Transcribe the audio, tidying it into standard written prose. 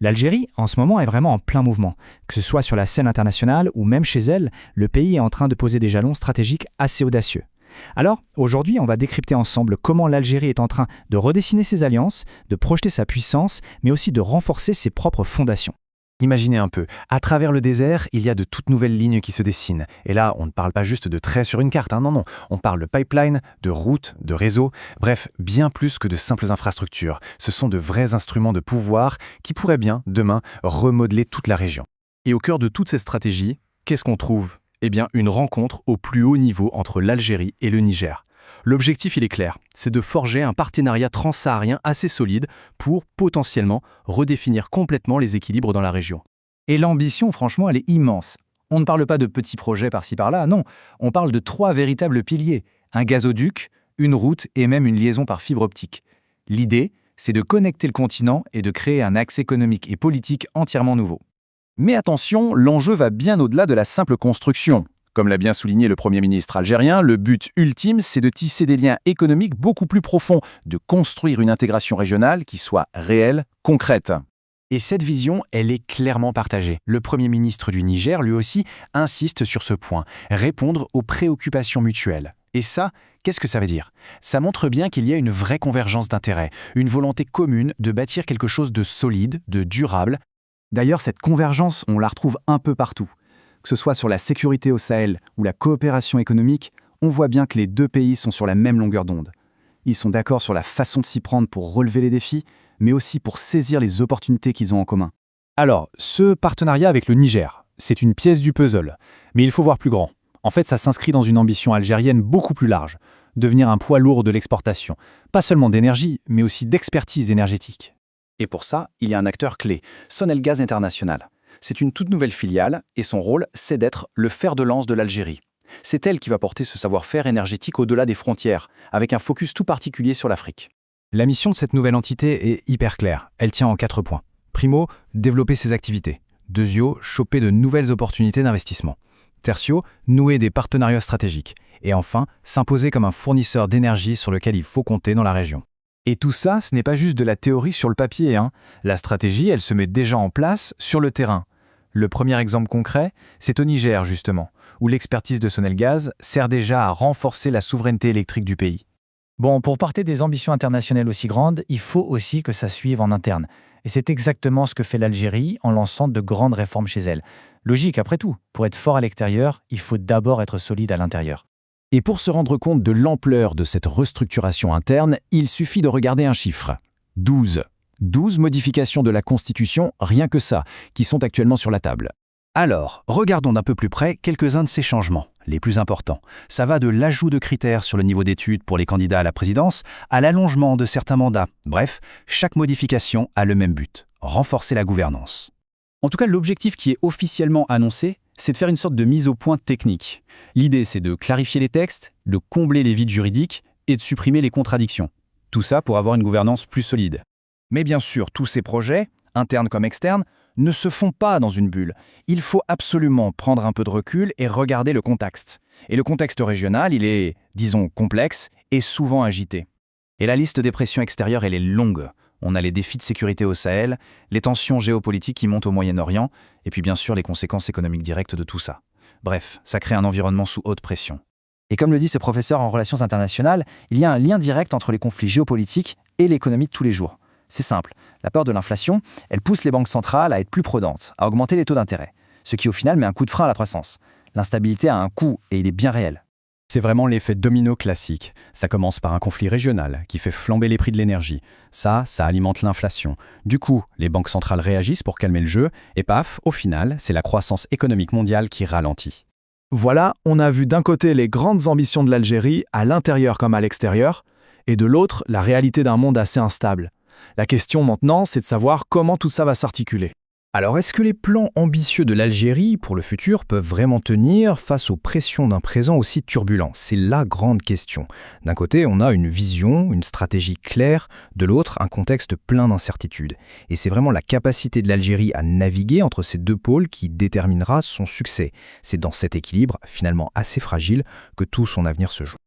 L'Algérie, en ce moment, est vraiment en plein mouvement. Que ce soit sur la scène internationale ou même chez elle, le pays est en train de poser des jalons stratégiques assez audacieux. Alors, aujourd'hui, on va décrypter ensemble comment l'Algérie est en train de redessiner ses alliances, de projeter sa puissance, mais aussi de renforcer ses propres fondations. Imaginez un peu, à travers le désert, il y a de toutes nouvelles lignes qui se dessinent. Et là, on ne parle pas juste de traits sur une carte, non. On parle de pipeline, de routes, de réseaux, bref, bien plus que de simples infrastructures. Ce sont de vrais instruments de pouvoir qui pourraient bien, demain, remodeler toute la région. Et au cœur de toutes ces stratégies, qu'est-ce qu'on trouve? Eh bien, une rencontre au plus haut niveau entre l'Algérie et le Niger. L'objectif, il est clair, c'est de forger un partenariat transsaharien assez solide pour, potentiellement, redéfinir complètement les équilibres dans la région. Et l'ambition, franchement, elle est immense. On ne parle pas de petits projets par-ci par-là, non. On parle de 3 véritables piliers. Un gazoduc, une route et même une liaison par fibre optique. L'idée, c'est de connecter le continent et de créer un axe économique et politique entièrement nouveau. Mais attention, l'enjeu va bien au-delà de la simple construction. Comme l'a bien souligné le Premier ministre algérien, le but ultime, c'est de tisser des liens économiques beaucoup plus profonds, de construire une intégration régionale qui soit réelle, concrète. Et cette vision, elle est clairement partagée. Le Premier ministre du Niger, lui aussi, insiste sur ce point, répondre aux préoccupations mutuelles. Et ça, qu'est-ce que ça veut dire? Ça montre bien qu'il y a une vraie convergence d'intérêts, une volonté commune de bâtir quelque chose de solide, de durable. D'ailleurs, cette convergence, on la retrouve un peu partout. Que ce soit sur la sécurité au Sahel ou la coopération économique, on voit bien que les deux pays sont sur la même longueur d'onde. Ils sont d'accord sur la façon de s'y prendre pour relever les défis, mais aussi pour saisir les opportunités qu'ils ont en commun. Alors, ce partenariat avec le Niger, c'est une pièce du puzzle, mais il faut voir plus grand. En fait, ça s'inscrit dans une ambition algérienne beaucoup plus large, devenir un poids lourd de l'exportation, pas seulement d'énergie, mais aussi d'expertise énergétique. Et pour ça, il y a un acteur clé, Sonelgaz International. C'est une toute nouvelle filiale et son rôle, c'est d'être le fer de lance de l'Algérie. C'est elle qui va porter ce savoir-faire énergétique au-delà des frontières, avec un focus tout particulier sur l'Afrique. La mission de cette nouvelle entité est hyper claire. Elle tient en 4 points. Primo, développer ses activités. Deuxio, choper de nouvelles opportunités d'investissement. Tertio, nouer des partenariats stratégiques. Et enfin, s'imposer comme un fournisseur d'énergie sur lequel il faut compter dans la région. Et tout ça, ce n'est pas juste de la théorie sur le papier. La stratégie, elle se met déjà en place sur le terrain. Le premier exemple concret, c'est au Niger justement, où l'expertise de Sonelgaz sert déjà à renforcer la souveraineté électrique du pays. Bon, pour porter des ambitions internationales aussi grandes, il faut aussi que ça suive en interne. Et c'est exactement ce que fait l'Algérie en lançant de grandes réformes chez elle. Logique après tout, pour être fort à l'extérieur, il faut d'abord être solide à l'intérieur. Et pour se rendre compte de l'ampleur de cette restructuration interne, il suffit de regarder un chiffre. 12. 12 modifications de la Constitution, rien que ça, qui sont actuellement sur la table. Alors, regardons d'un peu plus près quelques-uns de ces changements, les plus importants. Ça va de l'ajout de critères sur le niveau d'études pour les candidats à la présidence, à l'allongement de certains mandats. Bref, chaque modification a le même but, renforcer la gouvernance. En tout cas, l'objectif qui est officiellement annoncé, c'est de faire une sorte de mise au point technique. L'idée, c'est de clarifier les textes, de combler les vides juridiques et de supprimer les contradictions. Tout ça pour avoir une gouvernance plus solide. Mais bien sûr, tous ces projets, internes comme externes, ne se font pas dans une bulle. Il faut absolument prendre un peu de recul et regarder le contexte. Et le contexte régional, il est, disons, complexe et souvent agité. Et la liste des pressions extérieures, elle est longue. On a les défis de sécurité au Sahel, les tensions géopolitiques qui montent au Moyen-Orient, et puis bien sûr les conséquences économiques directes de tout ça. Bref, ça crée un environnement sous haute pression. Et comme le dit ce professeur en relations internationales, il y a un lien direct entre les conflits géopolitiques et l'économie de tous les jours. C'est simple, la peur de l'inflation, elle pousse les banques centrales à être plus prudentes, à augmenter les taux d'intérêt, ce qui au final met un coup de frein à la croissance. L'instabilité a un coût et il est bien réel. C'est vraiment l'effet domino classique. Ça commence par un conflit régional qui fait flamber les prix de l'énergie. Ça alimente l'inflation. Du coup, les banques centrales réagissent pour calmer le jeu, et paf, au final, c'est la croissance économique mondiale qui ralentit. Voilà, on a vu d'un côté les grandes ambitions de l'Algérie, à l'intérieur comme à l'extérieur, et de l'autre, la réalité d'un monde assez instable. La question maintenant, c'est de savoir comment tout ça va s'articuler. Alors, est-ce que les plans ambitieux de l'Algérie pour le futur peuvent vraiment tenir face aux pressions d'un présent aussi turbulent? C'est la grande question. D'un côté, on a une vision, une stratégie claire, de l'autre, un contexte plein d'incertitudes. Et c'est vraiment la capacité de l'Algérie à naviguer entre ces deux pôles qui déterminera son succès. C'est dans cet équilibre, finalement assez fragile, que tout son avenir se joue.